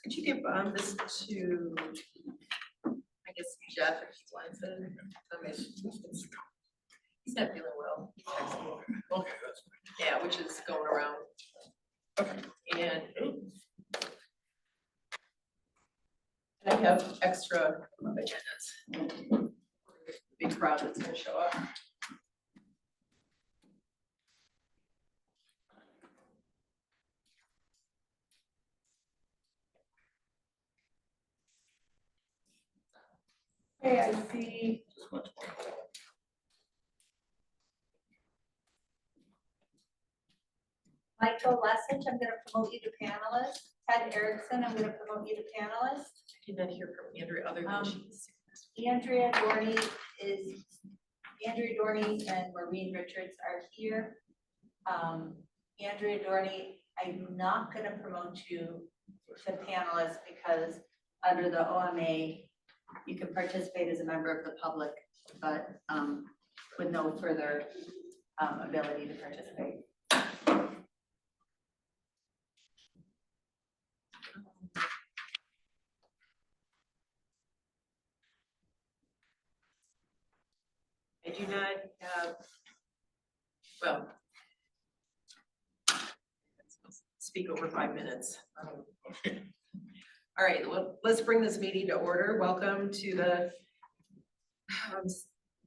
Could you give this to, I guess, Jeff if he wants it? He's not feeling well. He texted me. Okay, that's Yeah, which is going around. okay. And I have extra agendas. Big crowd that's gonna show up. Okay, I see. Just much more. Michael Lessich, I'm gonna promote you to panelist. Ted Erickson, I'm gonna promote you to panelist. I did not hear from Andrea other than she's. Andrea Dorney and Maureen Richards are here. Andrea Dorney, I'm not gonna promote you to panelist because under the OMA, you can participate as a member of the public, but with no further ability to participate. I do not have, well, speak over 5 minutes. Okay. All right, well, let's bring this meeting to order. Welcome to the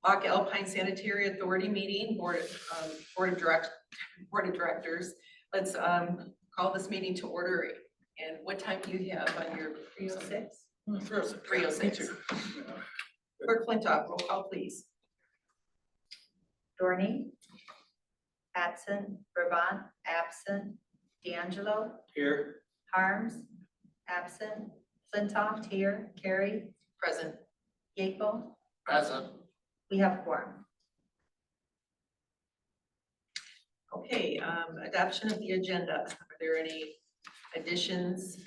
Loch Alpine Sanitary Authority meeting, Board of Directors. Let's call this meeting to order. And what time do you have on your 306? 306. Clerk Flintoff, roll call, please. Dorney, absent. Brabant, absent. D'Angelo, Here. Harms, absent. Flintoff, here. Carrie, Present. Yeaple, Present. we have quorum. Okay, adoption of the agenda. Are there any additions,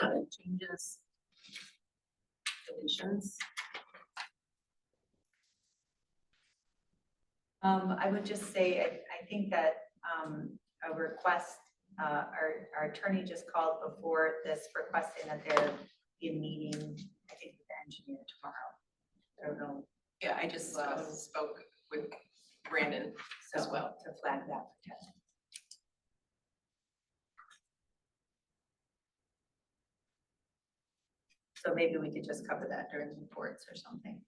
changes, additions? I would just say, I think that a request, our attorney just called before this requesting that there be a meeting, I think with the engineer tomorrow. I don't know, Yeah, I just spoke with Brandon so as well. to flag that potential. So maybe we could just cover that during the reports or something.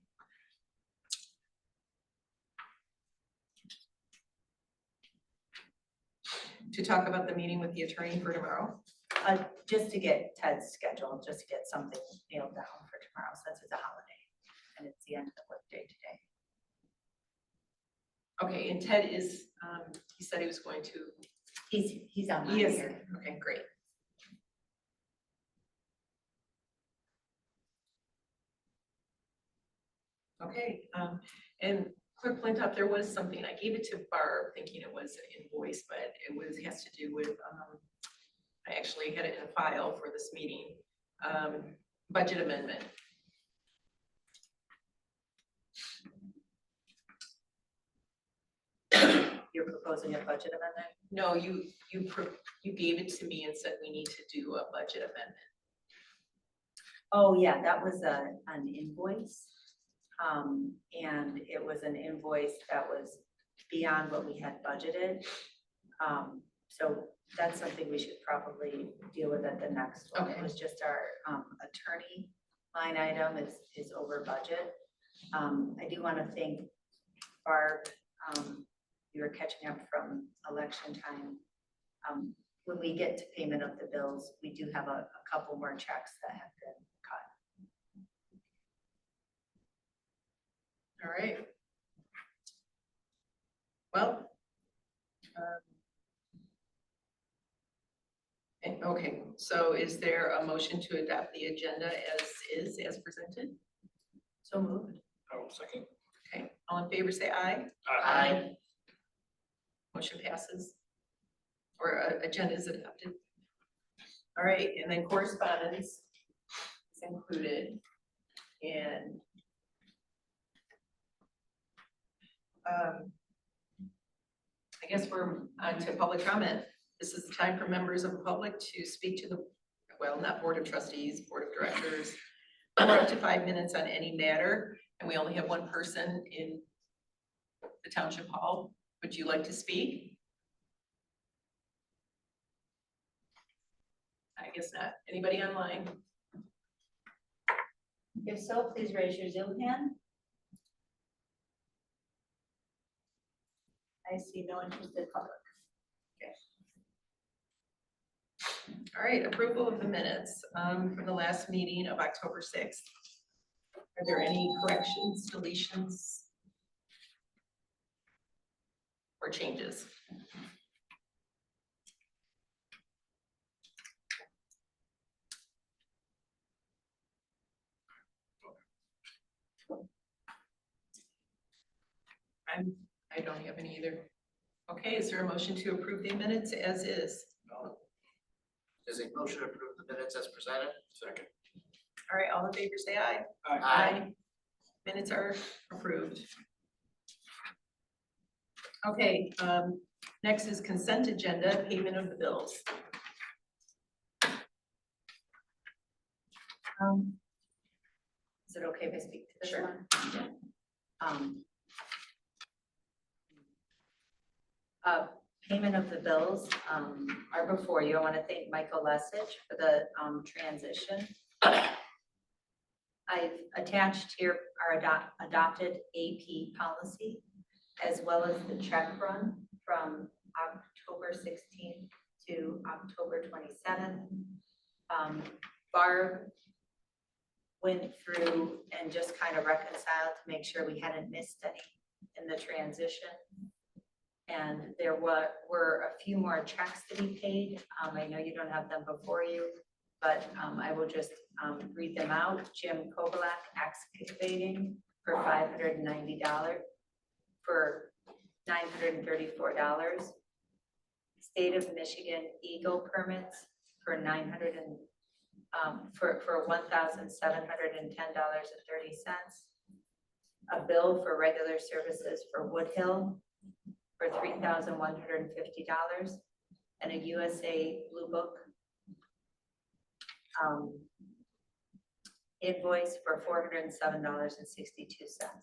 To talk about the meeting with the attorney for tomorrow. Just to get Ted's schedule, just to get something nailed down for tomorrow, since it's a holiday and it's the end of the workday today. Okay, and Ted is, he said he was going to. He's on He is here. Okay, great. Okay, and Clerk Flintoff, there was something, I gave it to Barb thinking it was an invoice, but it has to do with, I actually had it in a file for this meeting, budget amendment. You're proposing a budget amendment? No, you gave it to me and said we need to do a budget amendment. Oh, yeah, that was an invoice. And it was an invoice that was beyond what we had budgeted. So that's something we should probably deal with at the next one. Okay. It was just our attorney line item is over budget. I do want to thank Barb. You were catching up from election time. When we get to payment of the bills, we do have a couple more checks that have been cut. All right. Well. Okay, so is there a motion to adopt the agenda as presented? So moved. I will second. Okay, all in favor say aye. Aye. Motion passes. Or agenda is adopted. All right, and then correspondence is included. And I guess we're on to public comment. This is the time for members of the public to speak to the, well, not Board of Trustees, Board of Directors, for up to 5 minutes on any matter, and we only have one person in the Township Hall. Would you like to speak? I guess not. Anybody online? If so, please raise your Zoom hand. I see no interested public. All right, approval of the minutes from the last meeting of October 6th. Are there any corrections, deletions, or changes? I don't have any either. Okay, is there a motion to approve the minutes as is? Is a motion to approve the minutes as presented? Second. All right, all in favor, say aye. Aye. Minutes are approved. Okay, next is consent agenda, payment of the bills. Is it okay if I speak to this Sure. one? Payment of the bills are before you. I want to thank Michael Lesich for the transition. I've attached here our adopted AP policy, as well as the check run from October 16th to October 27th. Barb went through and just kind of reconciled to make sure we hadn't missed any in the transition. And there were a few more checks to be paid. I know you don't have them before you, but I will just read them out. Jim Kovalak excavating for $590, for $934. State of Michigan Eagle permits for $1,710.30. A bill for regular services for Woodhill for $3,150, and a USA Blue Book invoice for $407.62.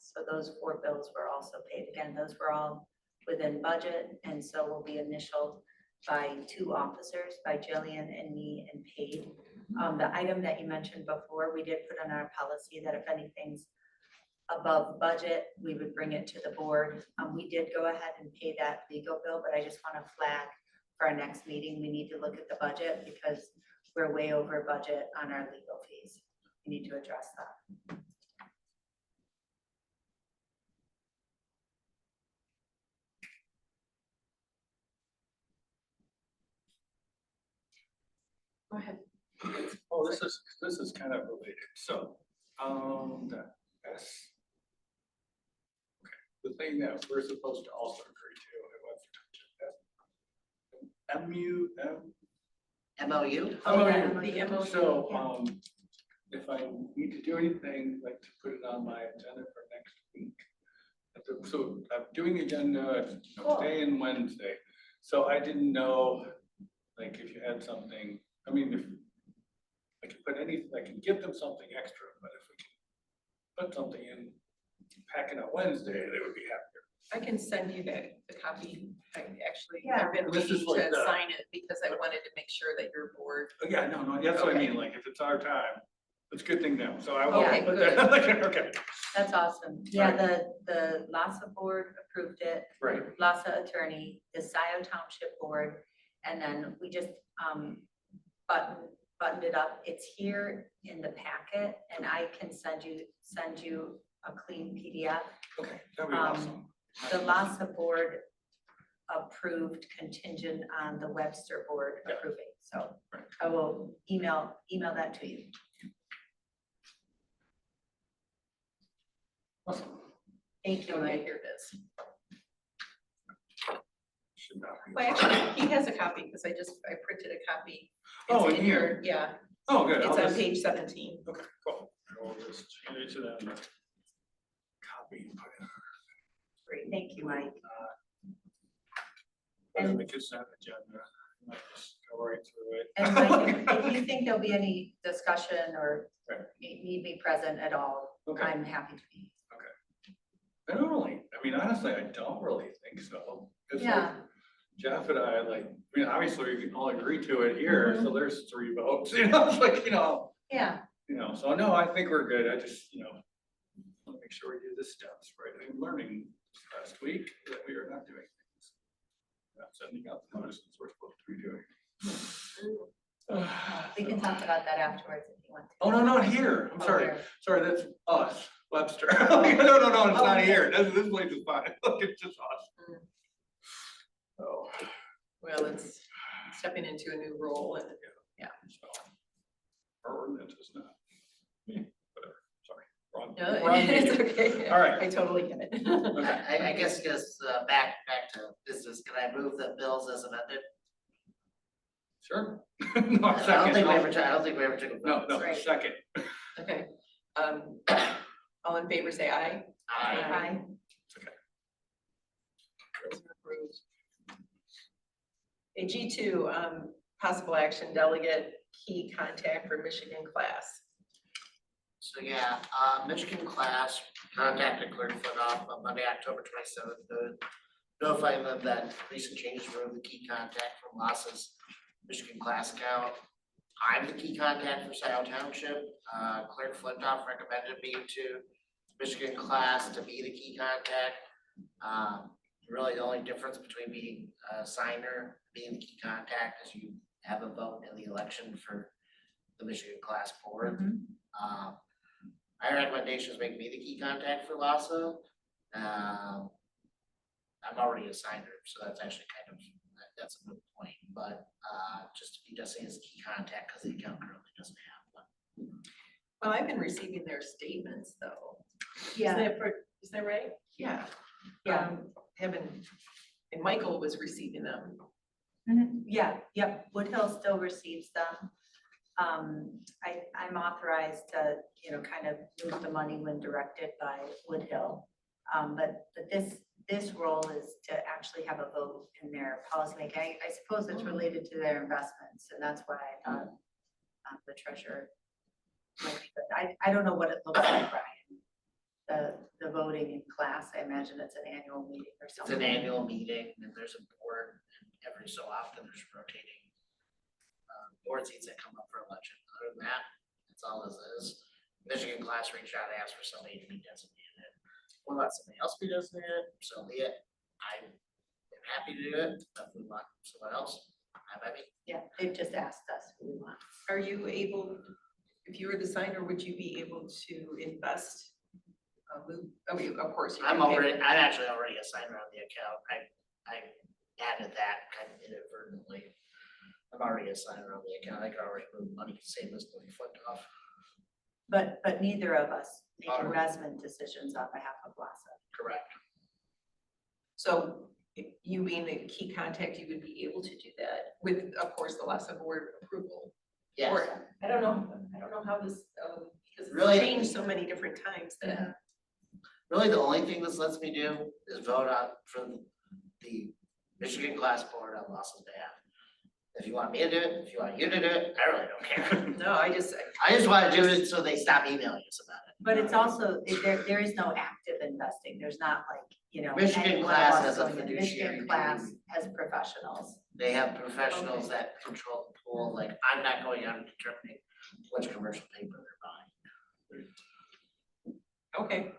So those 4 bills were also paid. Again, those were all within budget, and so will be initialed by 2 officers, by Jillian and me, and paid. The item that you mentioned before, we did put on our policy that if anything's above budget, we would bring it to the board. We did go ahead and pay that legal bill, but I just want to flag for our next meeting, we need to look at the budget because we're way over budget on our legal fees. We need to address that. Go ahead. Oh, this is kind of related, so, yes. Okay, the thing that we're supposed to also agree to, MOU. MOU? Oh, yeah, MOU. the MOU, So, yeah. if I need to do anything, like to put it on my agenda for next week. So I'm doing the agenda Cool. today and Wednesday, so I didn't know, like, if you had something, I mean, if I can put any, I can give them something extra, but if we can put something in, pack it on Wednesday, they would be happier. I can send you the copy. I actually, Yeah. I've been This is waiting to like the- sign it because I wanted to make sure that your board. Oh, yeah, no, that's what I Okay. mean, like, if it's our time, it's a good thing now, so I Okay, will. good. Okay, That's awesome. Yeah, the LASA board approved it. right, LASA attorney, the Scioto Township board, and then we just buttoned it up. It's here in the packet, and I can send you a clean PDF. okay, that'd be Um, awesome. The LASA board approved contingent on the Webster board Yeah. approving, so Right. I will email that to you. Awesome. Thank you, Okay, Mike. here it is. Should not be- Well, actually, he has a copy because I printed a copy. Oh, It's in your, yeah, Oh, good. it's I'll on just- page 17. Okay, cool. I'll just change it to that. Copy. and put it on. Great, thank you, Mike. Put it in And- the consent agenda, might just go right through it. And Mike, if you think there'll be any discussion or Right. need me present at all, Okay. I'm happy to be. I don't really, I mean, honestly, I don't really think so. It's like Yeah. Jeff and I, like, I mean, obviously we can all agree to it here, so Mm-hmm. there's 3 votes, it's like, Yeah, so no, I think we're good, I just, want to make sure we do the steps, right? I'm learning last week that we are not doing things. Not sending out the notices we're supposed to be doing. we can talk about that afterwards if you want to. Oh, no, not here, I'm Oh, sorry, there. sorry, that's us, Webster. No, it's Oh, not okay. here, this place is fine, look, it's just us. Mm. So. Well, it's stepping into a new role and So, our ordinance is not, whatever, sorry, wrong. no, wrong it's meeting. okay. All right. I totally get it. Okay. I guess just back to business, can I move the bills as amended? Sure. No, I don't second. think we ever took a vote. No, Right. second. Okay, all in favor, say aye. Aye. Those are approved. A G2, possible action delegate key contact for Michigan class. So yeah, Michigan class contacted Clerk Flintoff on Monday, October 27th, notifying them that recent changes removed the key contact from Lasse's Michigan class account. I'm the key contact for Scioto Township. Clerk Flintoff recommended me to Michigan class to be the key contact. Really, the only difference between being a signer, being the key contact, is you have a vote in the election for the Michigan class board. My recommendation is make me the key contact for LASA. I'm already a signer, so that's actually that's a good point, but just to be designated as key contact because the account currently doesn't have one. Well, I've been receiving their statements though. Yeah, Is that right? Yeah. Yeah. And Michael was receiving them. yeah, yep, Woodhill still receives them. I'm authorized to, kind of move the money when directed by Woodhill. But this role is to actually have a vote in their policymaking. I suppose it's related to their investments, and that's why I thought the treasurer might be good. I don't know what it looks like, Brian. The voting in class, I imagine it's an annual meeting or It's something. an annual meeting and there's a board and every so often there's rotating board seats that come up for election. Other than that, that's all this is. Michigan class reached out and asked for somebody to be designated. We'll let somebody else be designated, so be it. I'm happy to do it, but if we want someone else, I'm happy. Yeah, they've just asked us who we want. Are you able, if you were the signer, would you be able to invest? I mean, of course. I'm actually already a signer on the account. I added that kind of inadvertently. I'm already a signer on the account. I can already move money, same as the Flintoff. But neither of us make Alright. investment decisions on behalf of LASA. Correct. So if you being the key contact, you would be able to do that with, of course, the LASA board approval. Yes. Or, I don't know how this, because Really? it's changed so many different times that. Really, the only thing this lets me do is vote on for the Michigan class board on Lawson's behalf. If you want me to do it, if you want you to do it, I really don't care. No, I just want to do it so they stop emailing us about it. But it's also, there is no active investing. There's not like, Michigan any one of class us has a going in. fiduciary Michigan class duty. has professionals. They have professionals that control the pool, like I'm not going out and determining which commercial paper they're buying. okay.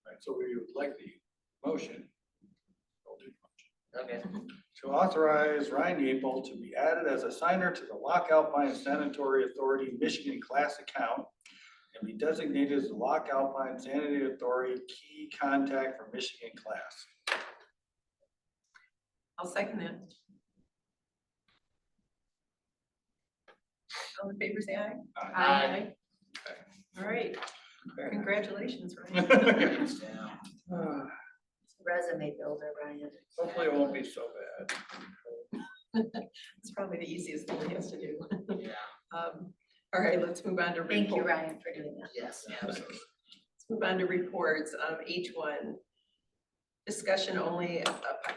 Right, so we would like the motion. We'll do the motion. Okay. To authorize Ryan Yeaple to be added as a signer to the Loch Alpine Sanitary Authority Michigan class account and be designated as the Loch Alpine Sanitary Authority key contact for Michigan class. I'll second that. All in favor, say aye. Aye. All right, Okay. congratulations, Ryan. Yeah. Resume builder, Brian. Hopefully it won't be so bad. It's probably the easiest thing he has to do. Yeah. All right, let's move on to. Thank you, report. Ryan, for doing that. Yes, absolutely. Let's move on to reports. H1. discussion only,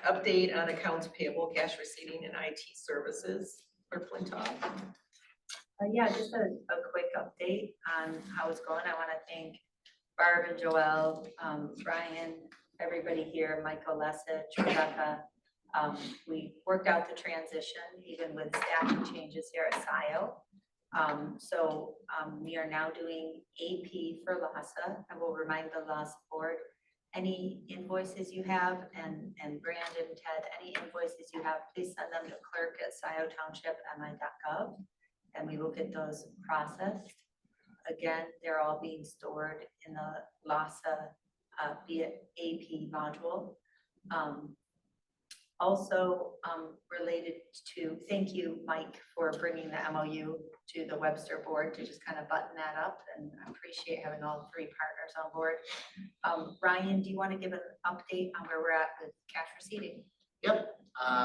update on accounts payable, cash receiving and IT services for Flintoff. Yeah, just a quick update on how it's going. I want to thank Barb and Joelle, Brian, everybody here, Michael Lessich, Rebecca. We worked out the transition even with staffing changes here at SIO. We are now doing AP for LASA. I will remind the LASA board, any invoices you have, and Brandon, Ted, any invoices you have, please send them to clerk@sciotownship.mi.gov, and we will get those processed. Again, they're all being stored in the LASA AP module. Also, related to, thank you, Mike, for bringing the MOU to the Webster board to just kind of button that up, and I appreciate having all three partners on board. Ryan, do you want to give an update on where we're at with cash receiving? Yep,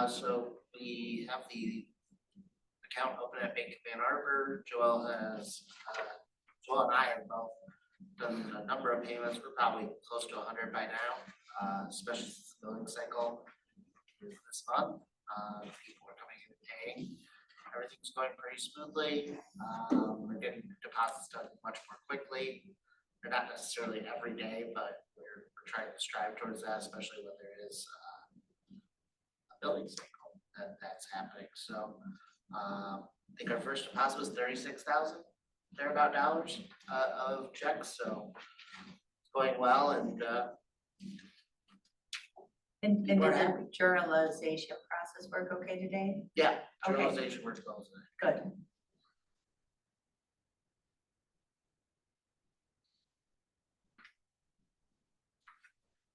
so we have the account open at Bank of Ann Arbor. Joel and I have both done a number of payments. We're probably close to 100 by now, especially since the billing cycle is this month. People are coming in and paying. Everything's going pretty smoothly. We're getting deposits done much more quickly. They're not necessarily every day, but we're trying to strive towards that, especially when there is a billing cycle that's happening. So I think our first deposit was 36,000 thereabout dollars of checks. So it's going well, and And did We're the happy. journalization process work okay today? yeah, Okay. journalization works well today. Good.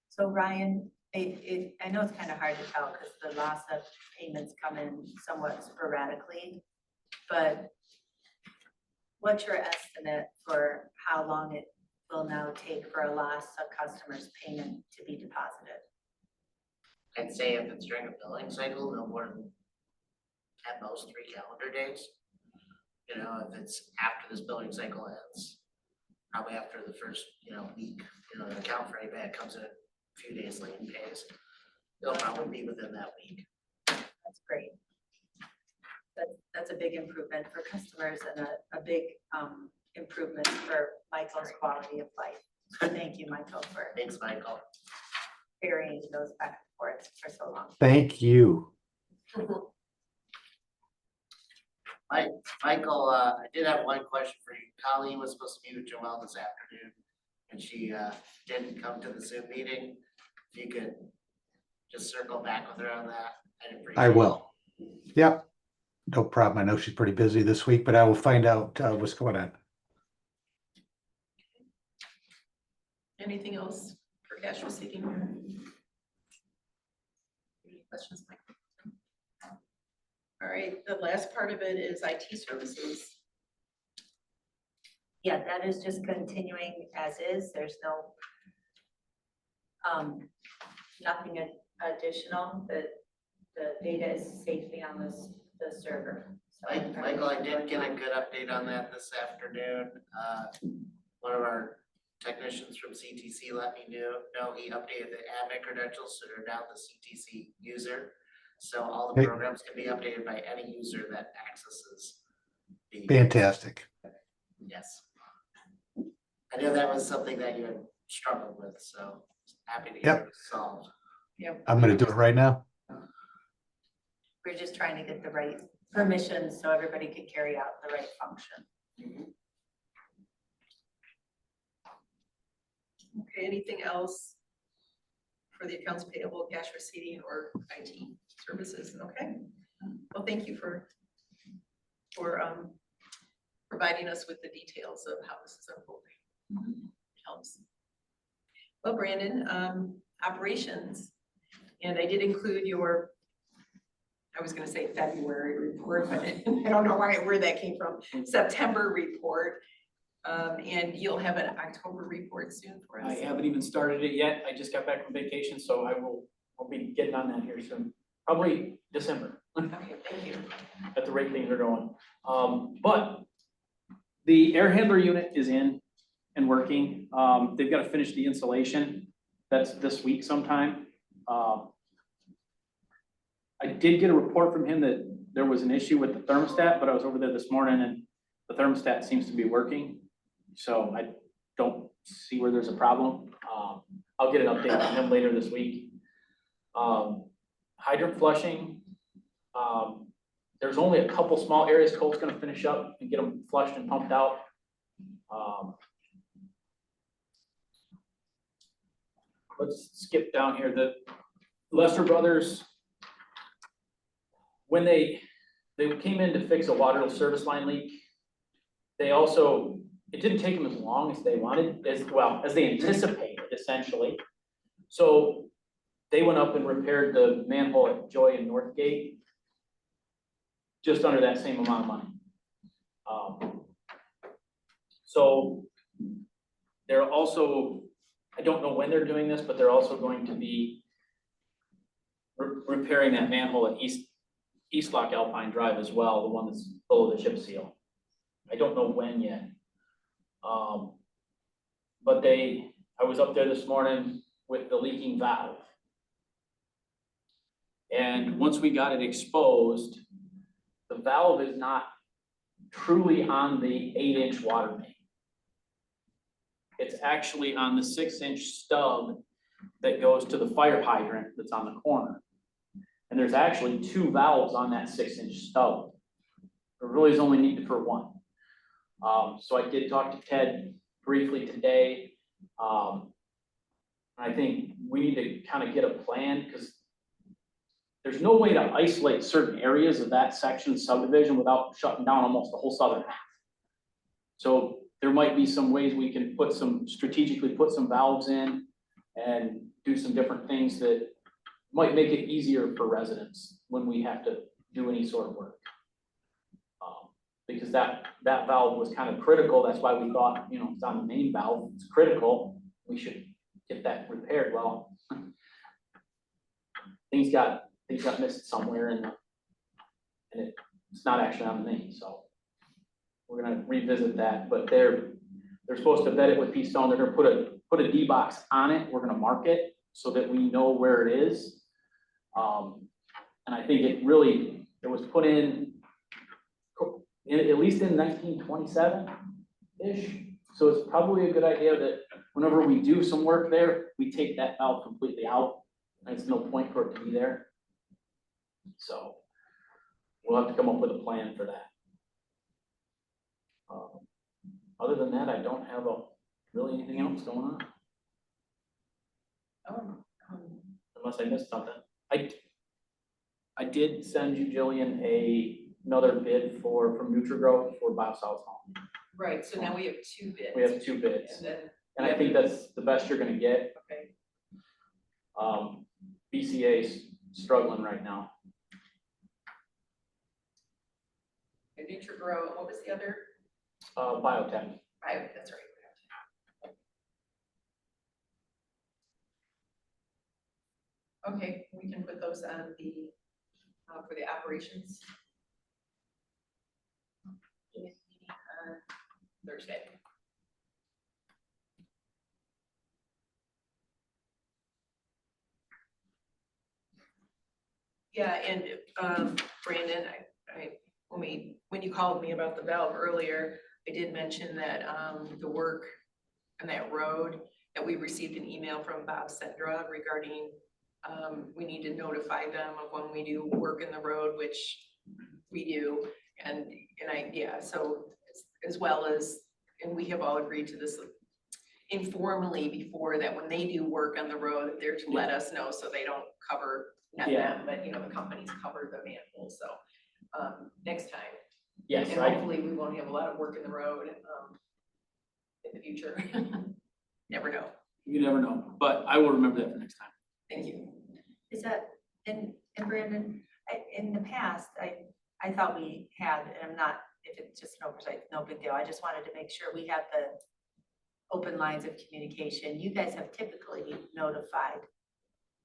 So Ryan, I know it's kind of hard to tell because the loss of payments come in somewhat sporadically, but what's your estimate for how long it will now take for a loss of customer's payment to be deposited? I'd say if it's during a billing cycle, no more than at most 3 calendar days. You know, if it's after this billing cycle ends, probably after the first, week, the account for anybody that comes in a few days late and pays, it'll probably be within that week. That's great. That's a big improvement for customers and a big improvement for Michael's quality of life. So thank you, Michael, for Thanks, Michael. carrying those back and forth for so long. Thank you. Michael, I did have one question for you. Colleen was supposed to meet with Joelle this afternoon, and she didn't come to the Zoom meeting. If you could just circle back with her on that, I'd appreciate it. I will. Yep. No problem. I know she's pretty busy this week, but I will find out what's going on. Anything else for cash receiving? Any questions, Mike? All right, the last part of it is IT services. Yeah, that is just continuing as is. There's no nothing additional. The data is safely on the server. So Michael, I did get a good update on that this afternoon. One of our technicians from CTC let me know he updated the admin credentials, so they're now the CTC user. So all the Hey. programs can be updated by any user that accesses the. Fantastic. Yes. I know that was something that you had struggled with, so happy to hear it solved. Yep. I'm gonna do it right now. we're just trying to get the right permissions so everybody could carry out the right function. Okay, anything else for the accounts payable, cash receiving, or IT services? Okay. Well, thank you for providing us with the details of how this is unfolding. Helps. Well, Brandon, operations, and I did include your, I was gonna say February report, but I don't know where that came from, September report. And you'll have an October report soon for us. I haven't even started it yet. I just got back from vacation, so I'll be getting on that here soon. Probably December, Okay, thank you. at the rate things are going. But the air handler unit is in and working. They've got to finish the installation. That's this week sometime. I did get a report from him that there was an issue with the thermostat, but I was over there this morning and the thermostat seems to be working. So I don't see where there's a problem. I'll get an update from him later this week. Hydrant flushing, there's only a couple small areas Cole's gonna finish up and get them flushed and pumped out. Let's skip down here. The Lester Brothers, when they came in to fix a water service line leak, they also, it didn't take them as long as they wanted, as well, as they anticipated, essentially. So they went up and repaired the manhole at Joy and Northgate, just under that same amount of money. So they're also, I don't know when they're doing this, but they're also going to be repairing that manhole at East Loch Alpine Drive as well, the one that's below the chip seal. I don't know when yet. But I was up there this morning with the leaking valve. And once we got it exposed, the valve is not truly on the 8-inch water main. It's actually on the 6-inch stub that goes to the fire hydrant that's on the corner. And there's actually 2 valves on that 6-inch stub. There really is only need for one. So I did talk to Ted briefly today. I think we need to kind of get a plan because there's no way to isolate certain areas of that section subdivision without shutting down almost the whole southern half. So there might be some ways we can strategically put some valves in and do some different things that might make it easier for residents when we have to do any sort of work. Because that valve was kind of critical. That's why we thought, it's on the main valve, it's critical. We should get that repaired. Well, things got missed somewhere and it's not actually on the main. So we're gonna revisit that, but they're supposed to vet it with P-Stone. They're gonna put a D-box on it. We're gonna mark it so that we know where it is. And I think it was put in at least in 1927-ish. So it's probably a good idea that whenever we do some work there, we take that valve completely out. There's no point for it to be there. So we'll have to come up with a plan for that. Other than that, I don't have really anything else going on. Unless I missed something. I did send you, Jillian, another bid from NutriGrow for BioSolid's home. Right, so now we have 2 bids. We have 2 bids, And then, and I think that's the best you're gonna get. okay, BCA's struggling right now. and NutriGrow, what was the other? Biotech. That's right. Okay, we can put those on for the operations. Thursday. Yeah, and Brandon, when you called me about the valve earlier, I did mention that the work on that road, that we received an email from Bob Sendra regarding we need to notify them of when we do work in the road, which we do, and so as well as, and we have all agreed to this informally before, that when they do work on the road, they're to let us know so they don't cover, not them, but the companies cover the manhole, so next time. Yes, And hopefully we won't have a lot of work in the road in the future. Never know. You never know, but I will remember that for next time. Thank you. Is that, and Brandon, in the past, I thought we had, and I'm not, if it's just an oversight, no big deal. I just wanted to make sure we have the open lines of communication. You guys have typically notified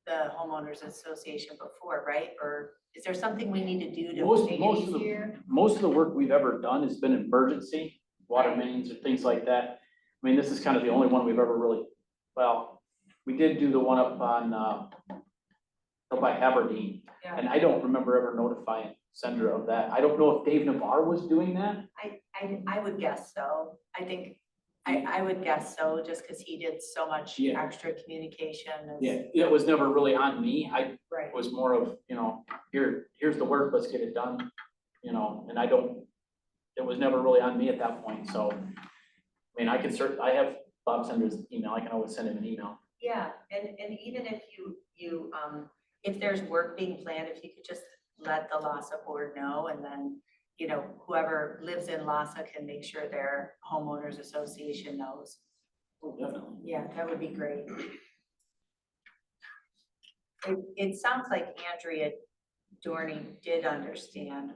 the homeowners association before, right? Or is there something we need to do to make it easier? Most of the work we've ever done has been emergency, water mains or things like that. I mean, this is kind of the only one we've ever really, well, we did do the one up on up by Aberdeen. Yeah. And I don't remember ever notifying Sandra of that. I don't know if Dave Navarre was doing that. I would guess so. I think, I would guess so, just because he did so much Yeah. extra communication. as- Yeah, it was never really on me. I Right. was more of, here's the work, let's get it done, and it was never really on me at that point, so. I mean, I have Bob Sender's email, I can always send him an email. Yeah, and even if if there's work being planned, if you could just let the LASA board know, and then, whoever lives in LASA can make sure their homeowners association knows. Oh, definitely. Yeah, that would be great. It sounds like Andrea Dorney did understand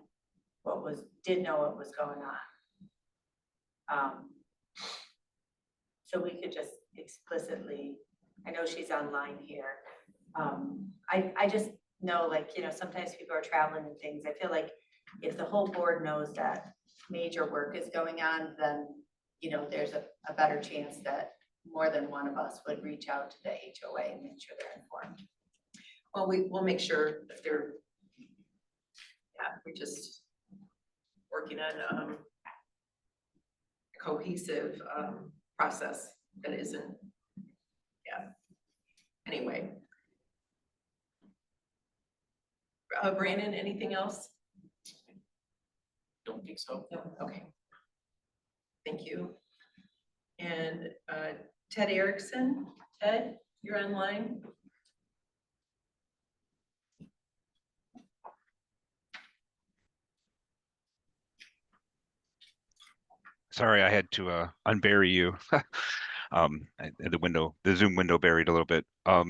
did know what was going on. So we could just explicitly, I know she's online here. I just know, sometimes people are traveling and things. I feel like if the whole board knows that major work is going on, then, there's a better chance that more than one of us would reach out to the HOA and make sure they're informed. Well, we'll make sure if they're, we're just working on a cohesive process that isn't, anyway. Brandon, anything else? Don't think so. No, okay. Thank you. And Ted Erickson, Ted, you're online. Sorry, I had to unbury you. The Zoom window buried a little bit. A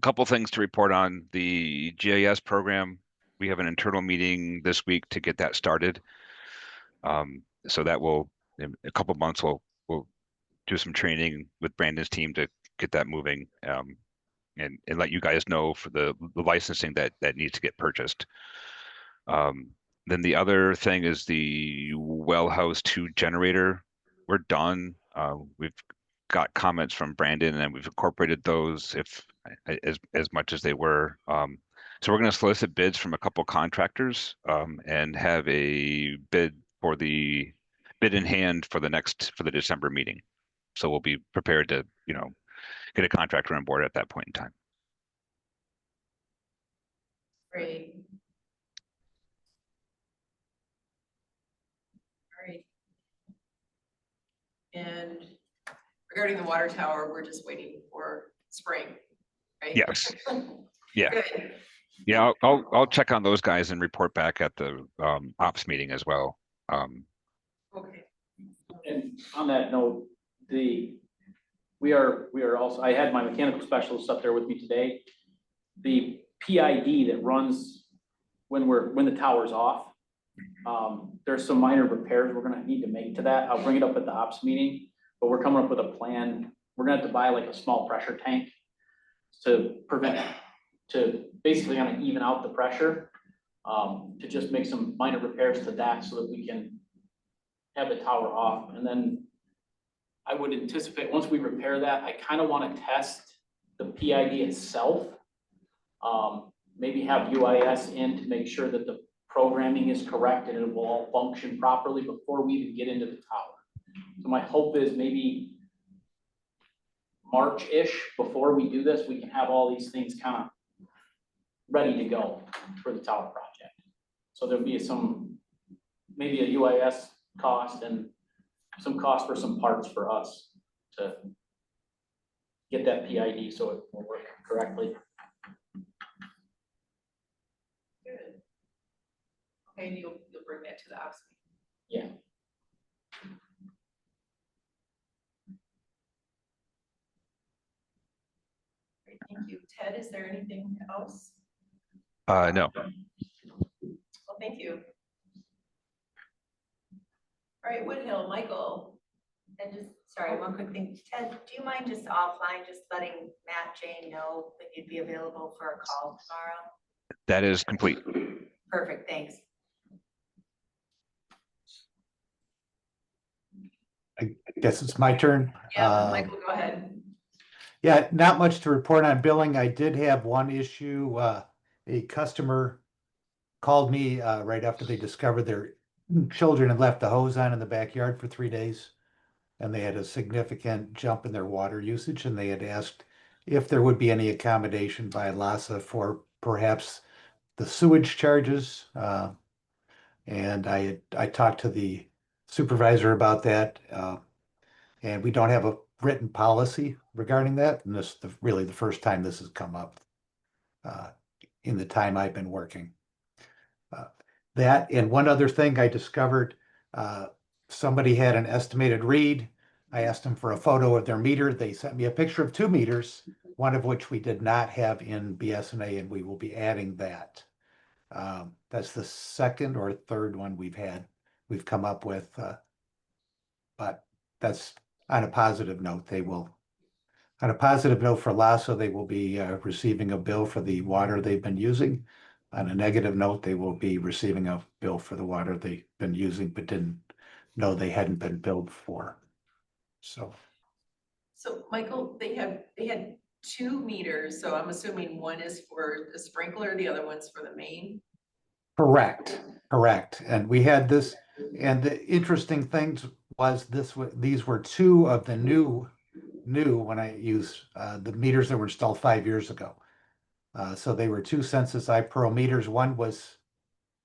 couple things to report on the GIS program. We have an internal meeting this week to get that started. So that will, in a couple months, we'll do some training with Brandon's team to get that moving, and let you guys know for the licensing that needs to get purchased. Then the other thing is the well house 2 generator. We're done. We've got comments from Brandon and we've incorporated those as much as they were. So we're going to solicit bids from a couple contractors and have a bid in hand for the December meeting. So we'll be prepared to, get a contractor on board at that point in time. Great. All right. And regarding the water tower, we're just waiting for spring, right? Yes. Yeah. Good. Yeah, I'll check on those guys and report back at the ops meeting as well. Okay. And on that note, we are also, I had my mechanical specialist up there with me today. The PID that runs when the tower's off, there's some minor repairs we're gonna need to make to that. I'll bring it up at the ops meeting, but we're coming up with a plan. We're gonna have to buy like a small pressure tank to basically kind of even out the pressure, to just make some minor repairs to that so that we can have the tower off. And then I would anticipate, once we repair that, I kind of want to test the PID itself. Maybe have UIS in to make sure that the programming is correct and it will all function properly before we even get into the tower. So my hope is maybe March-ish, before we do this, we can have all these things kind of ready to go for the tower project. So there'll be maybe a UIS cost and some cost for some parts for us to get that PID so it will work correctly. Good. Okay, and you'll bring that to the ops Yeah. meeting. Great, thank you. Ted, is there anything else? No. Well, thank you. All right, Woodhill, Michael. And just, sorry, one quick thing. Ted, do you mind just offline, just letting Matt, Jane know that you'd be available for a call tomorrow? That is complete. Perfect, thanks. I guess it's my turn. Yeah, Michael, go ahead. Yeah, not much to report on billing. I did have one issue. A customer called me right after they discovered their children had left the hose on in the backyard for 3 days. And they had a significant jump in their water usage, and they had asked if there would be any accommodation by LASA for perhaps the sewage charges. And I talked to the supervisor about that. And we don't have a written policy regarding that. And this is really the first time this has come up uh, in the time I've been working. That and one other thing I discovered, somebody had an estimated read. I asked them for a photo of their meter. They sent me a picture of 2 meters, one of which we did not have in BSNA, and we will be adding that. That's the second or third one we've come up with. But that's on a positive note. On a positive note for LASA, they will be receiving a bill for the water they've been using. On a negative note, they will be receiving a bill for the water they've been using, but didn't know they hadn't been billed for. So, Michael, they had 2 meters, so I'm assuming one is for the sprinkler, the other one's for the main. correct. And we had this, and the interesting things was these were 2 of the new when I use the meters that were installed 5 years ago. So they were 2 Census iPearl meters. One was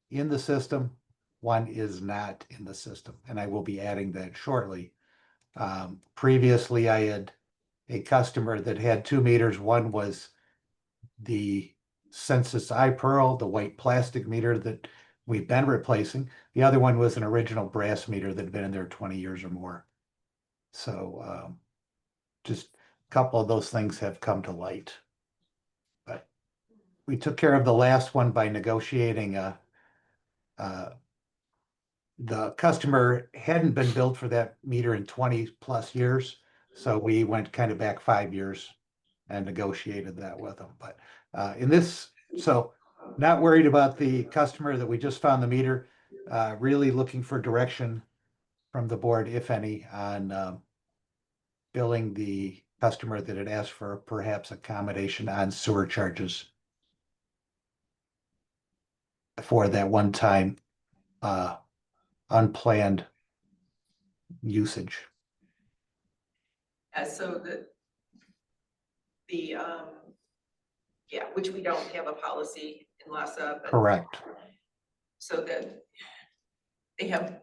in the system, one is not in the system, and I will be adding that shortly. Previously, I had a customer that had 2 meters. One was the Census iPearl, the white plastic meter that we've been replacing. The other one was an original brass meter that had been in there 20 years or more. So just a couple of those things have come to light. But we took care of the last one by negotiating the customer hadn't been billed for that meter in 20 plus years. So we went kind of back 5 years and negotiated that with them. But so not worried about the customer that we just found the meter, really looking for direction from the board, if any, on billing the customer that had asked for perhaps accommodation on sewer charges for that one time unplanned usage. So yeah, which we don't have a policy in LASA, but Correct. so that they have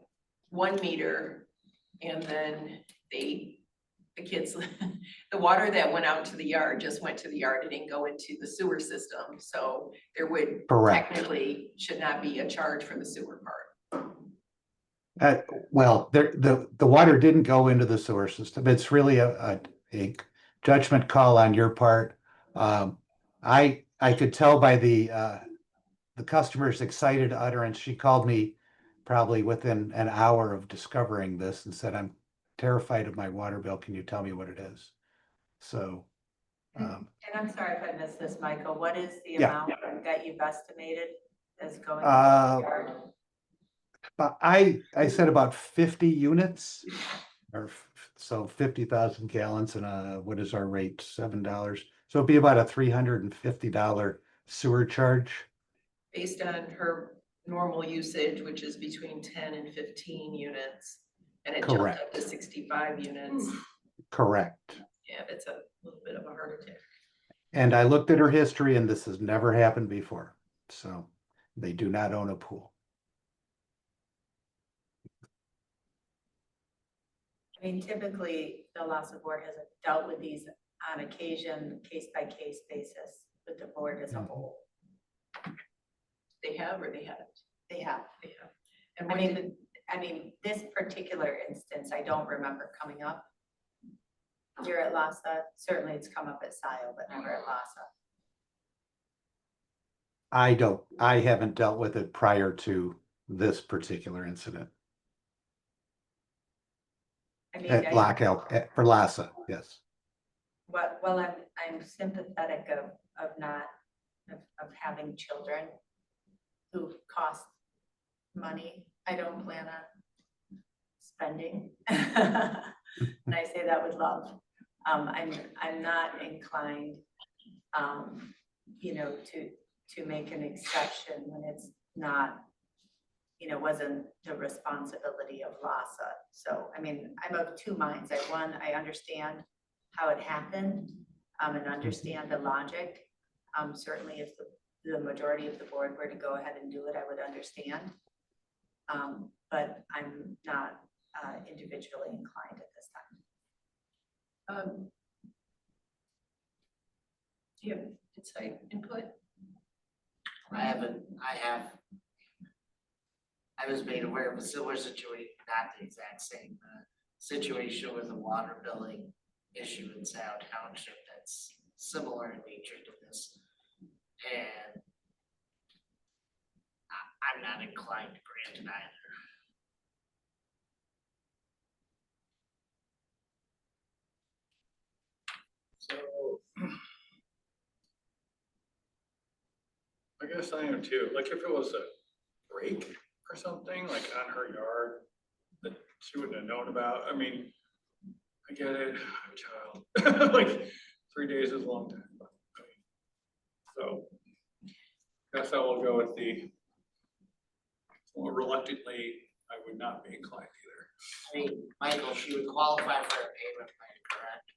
1 meter, and then the kids, the water that went out to the yard just went to the yard. It didn't go into the sewer system. So there would Correct. technically should not be a charge for the sewer part. Well, the water didn't go into the sewer system. It's really a judgment call on your part. I could tell by the customer's excited utterance. She called me probably within an hour of discovering this and said, "I'm terrified of my water bill. Can you tell me what it is?" So, And I'm sorry if I missed this, Michael. What is the Yeah. amount that you've estimated as going? Uh, to the yard? but I said about 50 units, so 50,000 gallons, and what is our rate? $7. So it'd be about a $350 sewer charge. Based on her normal usage, which is between 10 and 15 units, and it jumped up Correct. to 65 units. Correct. Yeah, that's a little bit of a heart attack. And I looked at her history, and this has never happened before. So they do not own a pool. I mean, typically, the LASA board has dealt with these on occasion, case by case basis with the board as a whole. They have or they haven't? They have. They have. And I when did, mean, this particular instance, I don't remember coming up here at LASA. Certainly it's come up at SIO, but never at LASA. I haven't dealt with it prior to this particular incident. I mean, At lockout for LASA, yes. well, I'm sympathetic of not, of having children who cost money. I don't plan on spending. And I say that with love. I'm not inclined, you know, to make an exception when it's not, you know, wasn't the responsibility of LASA. So, I mean, I'm of two minds. I understand how it happened, and understand the logic. Certainly if the majority of the board were to go ahead and do it, I would understand. But I'm not individually inclined at this time. Do you have insight, input? I was made aware of a similar situation, not the exact same, situation with a water billing issue in Sound Township that's similar in nature to this. And I'm not inclined to grant it either. So I guess I am too. Like if it was a break or something, like on her yard that she wouldn't have known about. I mean, I get it, I'm a child. Like 3 days is a long time. So guess I will go with the, well, reluctantly, I would not be inclined either. I mean, Michael, she would qualify for a payment plan, correct?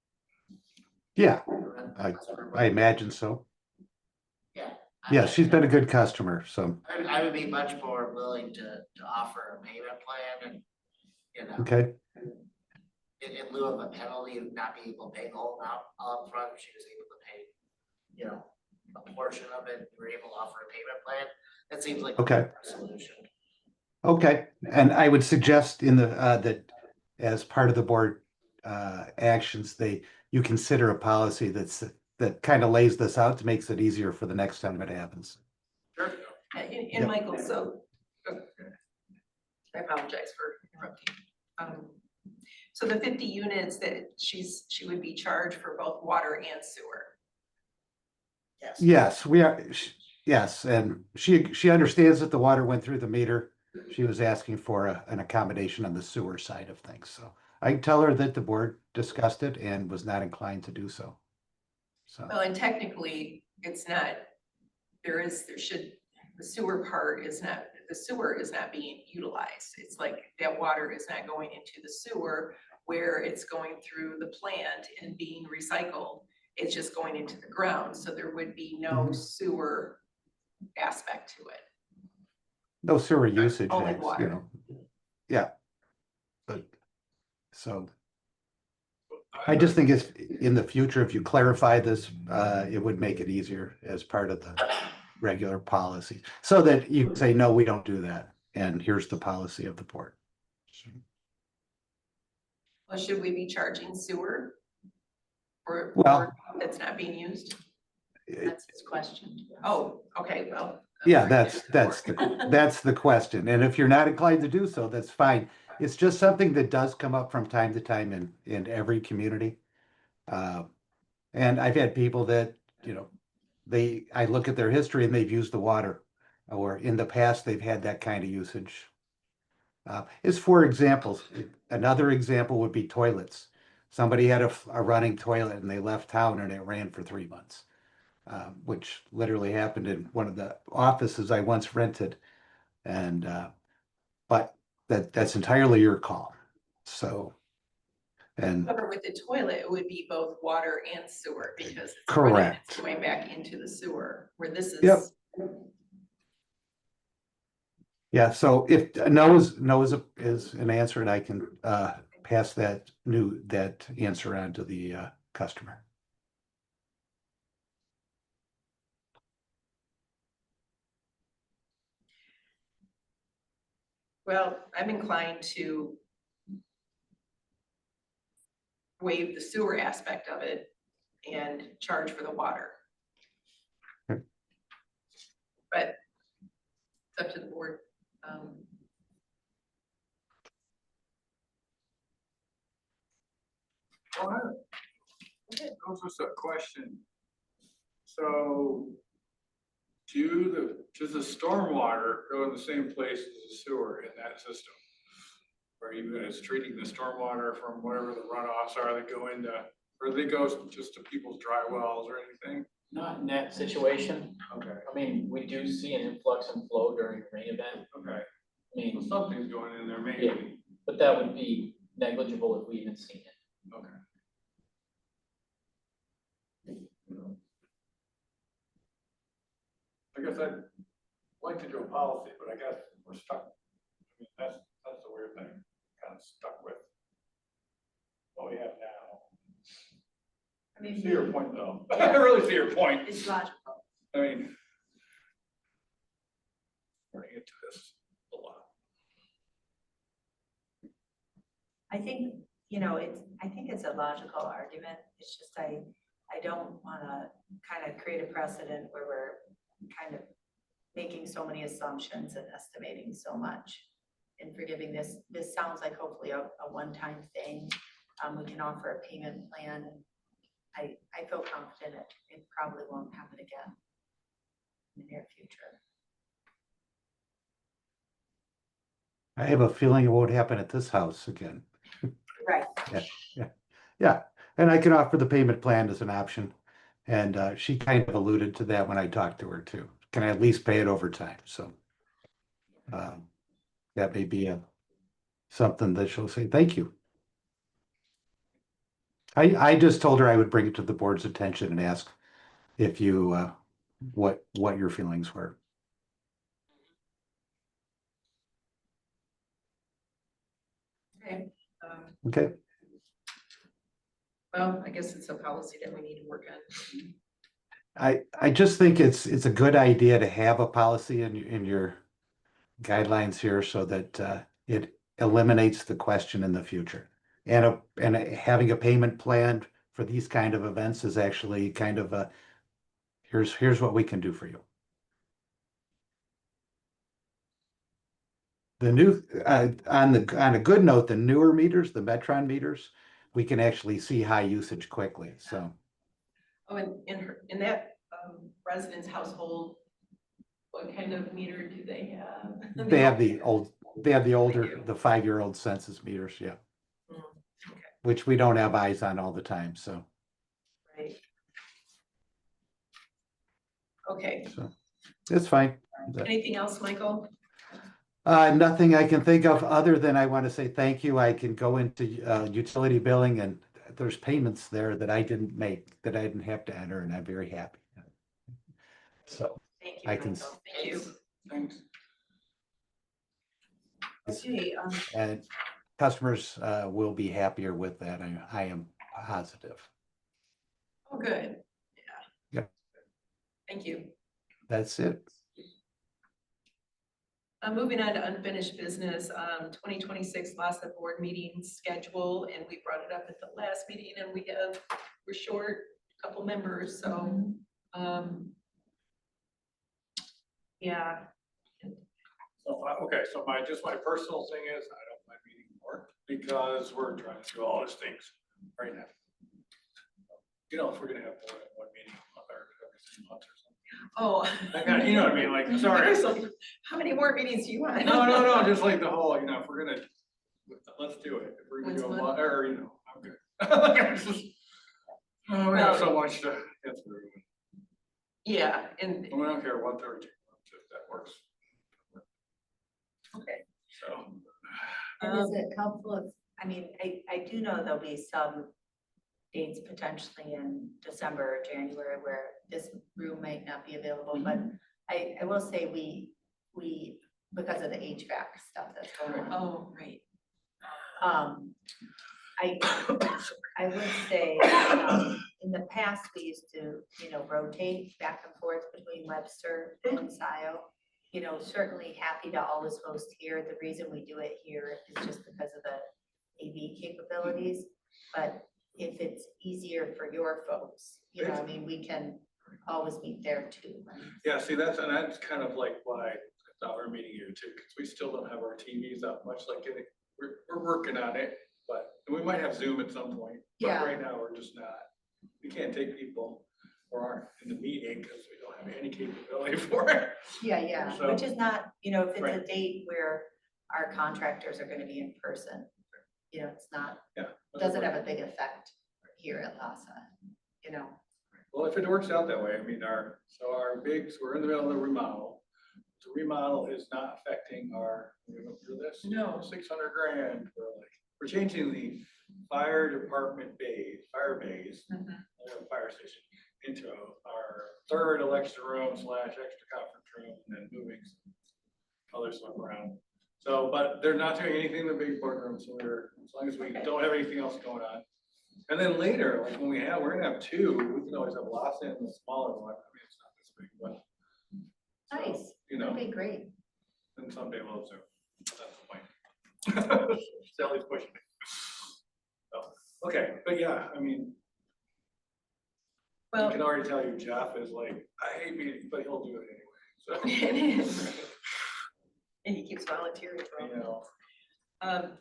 Yeah, Correct? I imagine so. Yeah. Yeah, she's been a good customer, so, I would be much more willing to offer a payment plan and, you know, okay, in lieu of a penalty of not being able to pay the whole amount up front, if she was able to pay, you know, a portion of it, we're able to offer a payment plan. That seems like a Okay. better solution. okay. And I would suggest in the, that as part of the board, actions, you consider a policy that kind of lays this out to makes it easier for the next time it happens. Sure. And Yep. Michael, so, I apologize for interrupting. So the 50 units that she would be charged for both water and sewer. Yes. Yes, we are, yes, and she understands that the water went through the meter. She was asking for an accommodation on the sewer side of things, so I can tell her that the board discussed it and was not inclined to do so. So, Well, and technically, it's not, the sewer part is not, the sewer is not being utilized. It's like that water is not going into the sewer where it's going through the plant and being recycled. It's just going into the ground, so there would be no Mhm. sewer aspect to it. no sewer usage, Only you water. know, yeah. But, so, I just think it's, in the future, if you clarify this, it would make it easier as part of the regular policy. So that you can say, no, we don't do that, and here's the policy of the board. Well, should we be charging sewer? Or Well- that's not being used? That's his question. Oh, okay, well. Yeah, that's the question, and if you're not inclined to do so, that's fine. It's just something that does come up from time to time in every community. And I've had people that, you know, I look at their history and they've used the water, or in the past, they've had that kind of usage. Is for examples, another example would be toilets. Somebody had a running toilet and they left town and it ran for 3 months. Which literally happened in one of the offices I once rented. And, but that's entirely your call. So, and However, with the toilet, it would be both water and sewer because it's running, correct. it's going back into the sewer, where this is. Yep. Yeah, so if no is an answer, and I can pass that answer on to the customer. Well, I'm inclined to waive the sewer aspect of it and charge for the water. Okay. But it's up to the board. Just a question. So does the stormwater go in the same place as the sewer in that system? Or even it's treating the stormwater from whatever the runoffs are that go into Or they go just to people's dry wells or anything? Not in that situation. Okay, I mean, we do see an influx and flow during a rain event. okay. I Well, mean, something's going in there yeah, maybe. but that would be negligible if we even seen it. Okay. I guess I'd like to do a policy, but I guess we're stuck. I mean, that's the weird thing, kind of stuck with what we have now. I mean, See your point though. I really see your point. it's logical. I mean, running into this a lot. I think, I think it's a logical argument. It's just I don't wanna kind of create a precedent where we're kind of making so many assumptions and estimating so much. And forgiving this sounds like hopefully a one-time thing. We can offer a payment plan. I feel confident it probably won't happen again in the near future. I have a feeling it won't happen at this house again. Right. Yeah, and I can offer the payment plan as an option. And she kind of alluded to that when I talked to her too. Can I at least pay it over time? So that may be something that she'll say, thank you. I just told her I would bring it to the board's attention and ask if you, what your feelings were. Okay. Okay, Well, I guess it's a policy that we need to work on. I just think it's a good idea to have a policy in your guidelines here so that it eliminates the question in the future. And having a payment plan for these kind of events is actually kind of a, here's what we can do for you. The new, on a good note, the newer meters, the Metron meters, we can actually see high usage quickly, so. Oh, and in that residence household, what kind of meter do they have? They have the older, do. the 5-year-old census meters, yeah. Mm, okay. Which we don't have eyes on all the time, so. Right. Okay, So it's fine. anything else, Michael? Nothing I can think of other than I want to say thank you. I can go into utility billing and there's payments there that I didn't make, that I didn't have to enter, and I'm very happy. So Thank I you, can, Michael. Thank you. Thanks. Okay, and customers will be happier with that. I am positive. oh, good. Yeah. Yep. Thank you. That's it. Moving on to unfinished business, 2026 loss of board meetings schedule, and we brought it up at the last meeting, and we're short a couple members, so, yeah. So, okay, so my personal thing is, I don't mind meeting more because we're trying to do all these things right now. You know, if we're gonna have more than one meeting every 6 months or something. Oh. That kind of, you know what I mean, like, sorry. I was like, how many more meetings do you want? No, just like the whole, you know, if we're gonna, let's do it. If we're gonna Once do a a month? month, or, you know, I'm good. Like, I just, oh, we have so much to get through. Yeah, and, And we don't care what 13 months, if that works. okay. So. And is it helpful if, I do know there'll be some dates potentially in December or January where this room might not be available, but I will say we, because of the HVAC stuff that's going on. Oh, right. I would say, in the past, we used to, rotate back and forth between Webster and SIO. Certainly happy to always host here. The reason we do it here is just because of the AV capabilities. But if it's easier for your folks, we can always meet there too. Yeah, see, that's kind of like why I thought we were meeting here too, because we still don't have our TVs up much, like we're working on it, but we might have Zoom at some point. But Yeah. right now, we're just not, we can't take people who aren't in the meeting because we don't have any capability for it. Yeah, So- which is not, if it's a Right. date where our contractors are gonna be in person, it's not, Yeah. doesn't have a big effect here at Lhasa, you know. Well, if it works out that way, I mean, our bigs, we're in the middle of the remodel. The remodel is not affecting our, we're gonna do this. No. 600 grand, we're changing the fire department fire bays, fire station, into our third election room / extra conference room, and then moving some other stuff around. So, but they're not doing anything in the big boardroom, so as long as we don't have anything else going on. And then later, like when we're gonna have two, we can always have Lhasa and the smaller one. I mean, it's not this big, but. Nice, You know, that'd be great. and someday we'll Zoom. That's the point. Sally's pushing it. So, okay, but yeah, I mean, I Well, can already tell you Jeff is like, I hate meetings, but he'll do it anyway, it is. And he keeps volunteering so, for you them. know.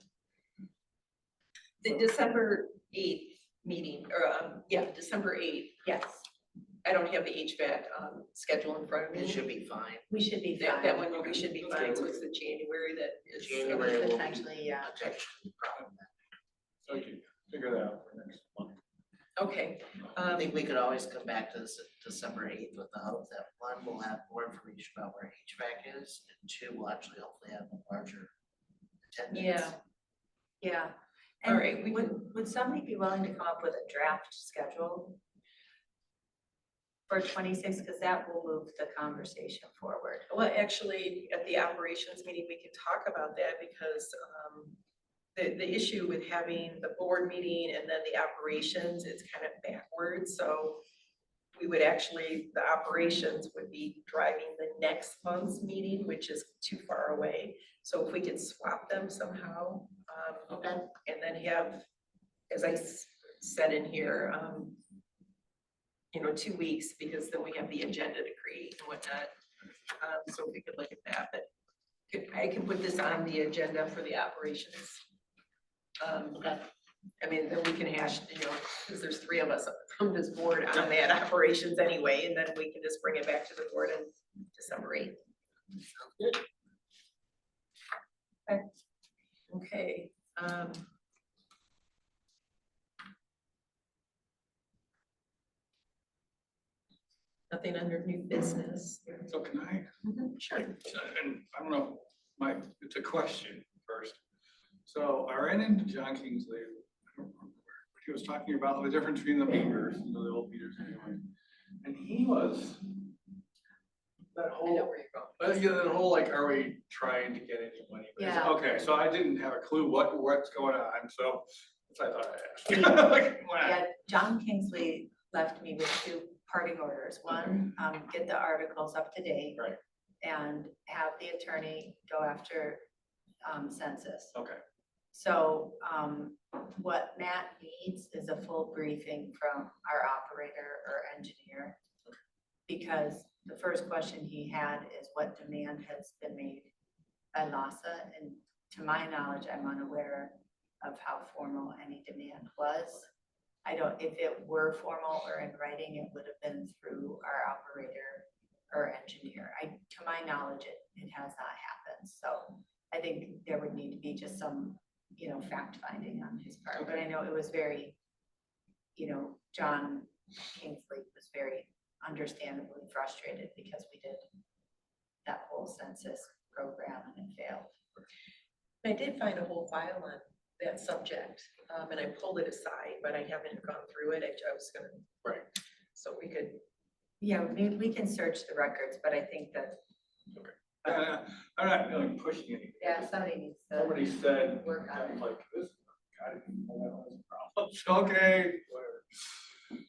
The December 8th meeting, or, December 8th, Yes, I don't have the HVAC, schedule in front of me. It should be fine. we should be That fine. one we should be fine, so it's the January that is. January will be Potentially, yeah. potentially problem. So we can figure that out for next month. Okay, I think we could always come back to this December 8th with the hope that one, we'll have more information about where HVAC is, and two, we'll actually hopefully have a larger attendance. Yeah. All And right, we would somebody be willing to come up with a draft schedule for 26, because that will move the conversation forward? well, actually, at the operations meeting, we can talk about that because the issue with having the board meeting and then the operations, it's kind of backwards. So we would actually, the operations would be driving the next month's meeting, which is too far away. So if we could swap them somehow, Okay. and then have, as I said in here, 2 weeks, because then we have the agenda to create and whatnot. So we could look at that, but I can put this on the agenda for the operations. I mean, then we can hash, because there's 3 of us from this board on that operations anyway, and then we can just bring it back to the board on December 8th. Good. Okay. Nothing under new business. So can I, Sure. and I don't know, it's a question first. So I ran into John Kingsley, I don't remember where, but he was talking about the difference between the meters, the old meters anyway. And he was, that I know whole, where you're going. yeah, that whole like, are we trying to get any money? Yeah. Okay, so I didn't have a clue what's going on, so that's what I thought I'd ask. Like, wow. Yeah, John Kingsley left me with 2 parting orders. One, get the articles up to date. Right. And have the attorney go after census. Okay, So what Matt needs is a full briefing from our operator or engineer. Because the first question he had is what demand has been made by Lhasa, and to my knowledge, I'm unaware of how formal any demand was. If it were formal or in writing, it would have been through our operator or engineer. To my knowledge, it has not happened. So I think there would need to be just some, fact finding on his part. But I know it was very, John Kingsley was very understandably frustrated because we did that whole census program and it failed. I did find a whole file on that subject, and I pulled it aside, but I haven't gone through it. I was gonna. Right. So we could. Yeah, we can search the records, but I think that. I'm not really pushing anything. Yeah, somebody needs to. Somebody said, work on I'm it. like, this, I didn't know that was a problem. It's okay, whatever.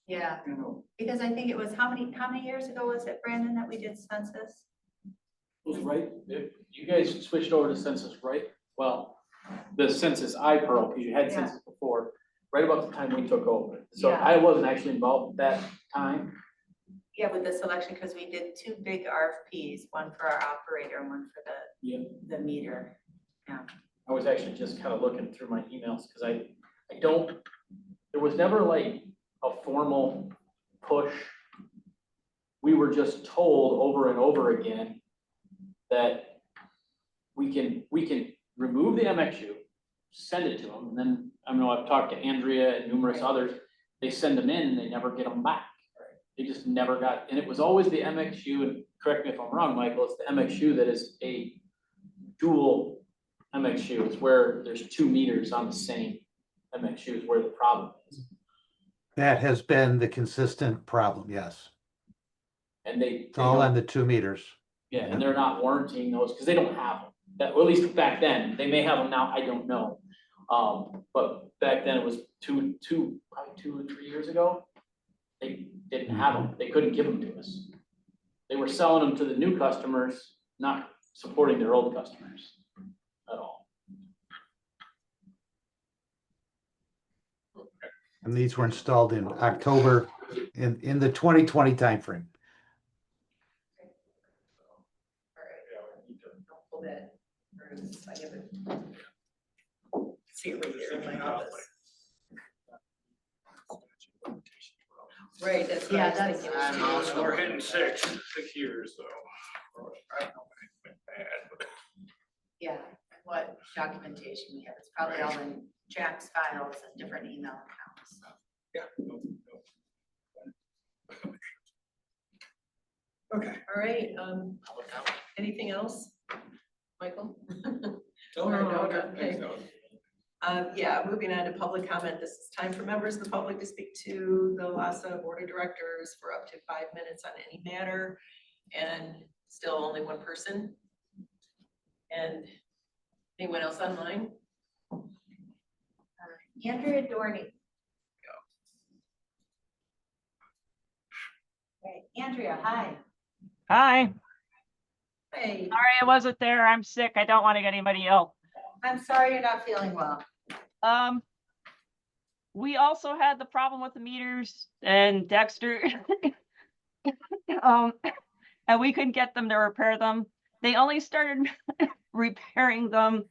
Yeah, You know, because I think it was, how many years ago was it, Brandon, that we did census? It was right, you guys switched over to census, right? Well, the census iPearl, because you had Yeah. census before, right about the time we took over. So Yeah. I wasn't actually involved at that time. Yeah, with the selection, because we did 2 big RFPs, one for our operator and one for Yeah. the meter. I was actually just kind of looking through my emails, because I don't, there was never like a formal push. We were just told over and over again that we can remove the MXU, send it to them, and then I know I've talked to Andrea and numerous others, they send them in and they never get them back. They just never got, and it was always the MXU, and correct me if I'm wrong, Michael, it's the MXU that is a dual MXU. It's where there's 2 meters on the same MXU is where the problem is. That has been the consistent problem, yes. And they It's all on don't, the 2 meters. yeah, and they're not warranting those because they don't have them. That, well, at least back then, they may have them now, I don't know. But back then it was probably 2 or 3 years ago. They didn't have them, they couldn't give them to us. They were selling them to the new customers, not supporting their old customers at all. And these were installed in October in the 2020 timeframe. All right, I'll pull that. I have it. See it right there in my office. Right, that's what I was thinking. I'm also- We're hitting 6 years, so. I don't know, it's been bad, but. Yeah, what documentation we have, it's probably all in Jack's files and different email accounts. Yeah. Okay. All right, Public comment. anything else? Michael? No, Okay. Yeah, moving on to public comment. This is time for members of the public to speak to the LASA Board of Directors for up to 5 minutes on any matter, and still only one person. And anyone else online? Andrea Dorney. Okay, Andrea, hi. Hi, Hey, sorry I wasn't there. I'm sick. I don't want to get anybody ill. I'm sorry you're not feeling well. We also had the problem with the meters and Dexter. And we couldn't get them to repair them. They only started repairing them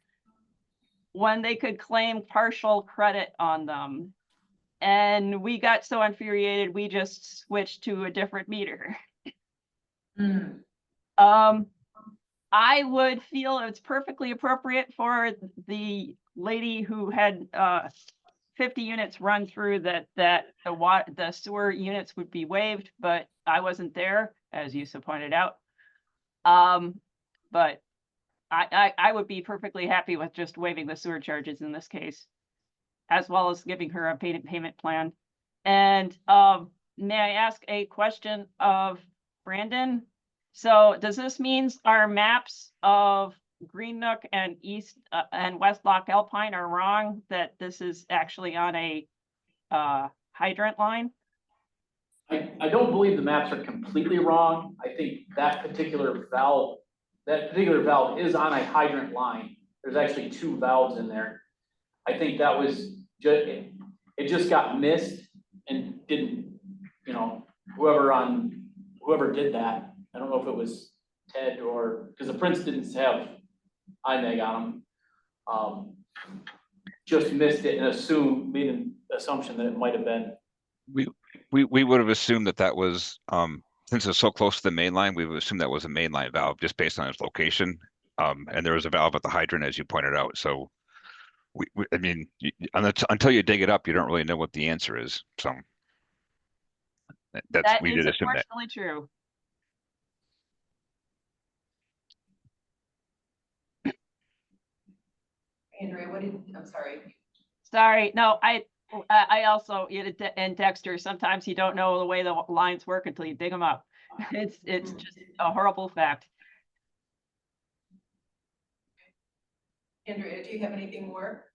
when they could claim partial credit on them. And we got so infuriated, we just switched to a different meter. I would feel it's perfectly appropriate for the lady who had 50 units run through that the sewer units would be waived, but I wasn't there, as you so pointed out. But I would be perfectly happy with just waiving the sewer charges in this case, as well as giving her a payment plan. And may I ask a question of Brandon? So does this mean our maps of Green Nook and East and West Loch Alpine are wrong, that this is actually on a hydrant line? I don't believe the maps are completely wrong. I think that particular valve is on a hydrant line. There's actually 2 valves in there. I think that was just, it just got missed and didn't, you know, whoever did that. I don't know if it was Ted or, because the prints didn't have IMEG on them. Just missed it and made an assumption that it might have been. We would have assumed that was, since it's so close to the main line, we would assume that was a mainline valve just based on its location. And there was a valve at the hydrant, as you pointed out. So I mean, until you dig it up, you don't really know what the answer is. So we did assume that. Unfortunately true. Andrea, I'm sorry. Sorry, no, I also, in Dexter, sometimes you don't know the way the lines work until you dig them up. It's just a horrible fact. Andrea, do you have anything more?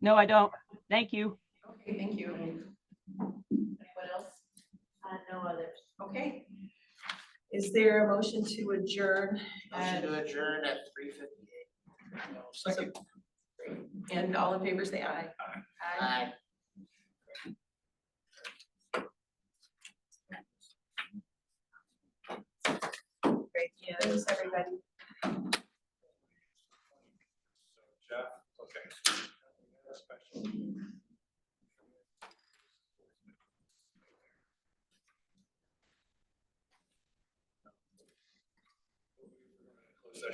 No, I don't. Thank you. Okay, thank you. Anyone else? No others. Okay. Is there a motion to adjourn? Motion to adjourn at 3:58. Second. And all in favor, say aye. Aye. Great, yes, everybody. Jeff, okay.